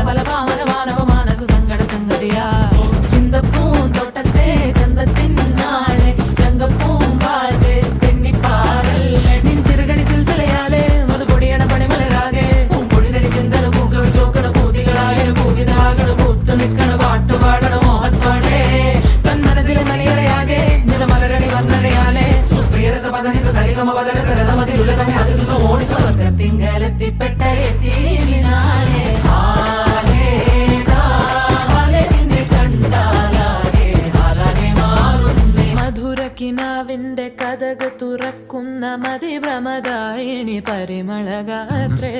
പല പാവനമാനവ മാനസ സങ്കട സംഗതിയാ ചിന്തപ്പൂന്തോട്ടത്തെ ചന്തത്തിന്നാളെ ശങ്കപ്പൂമ്പാറ്റ് തെന്നിപ്പാറല്ലേ നിൻ ചെറുകടി സിൽസിലയാലെ മധുപൊടിയണ പണിമലരാകെ പൂമ്പൊടിതരി ചിന്തന പൂക്കൾ ചോക്കണ പൂതികളായ പൂവിതാകള് പൂത്തു നിൽക്കണ പാട്ടുപാടണ മോഹത്തോടെ തന്മനത്തിലെ മണിയറയാകെ നിറമലരണി വർണ്ണനയാലെ സുപ്രിയരസ പദനിസ സരിഗമ പദന സരതമതിലുലകമേ അതിഥിത ഓടി സ്വർഗത്തിങ്കലെത്തിപ്പെട്ട എത്തിനാളെ മധുരക്കിനാവിന്റെ കഥക് തുറക്കുന്ന മതിഭ്രമദായിനി പരിമളഗാത്രേ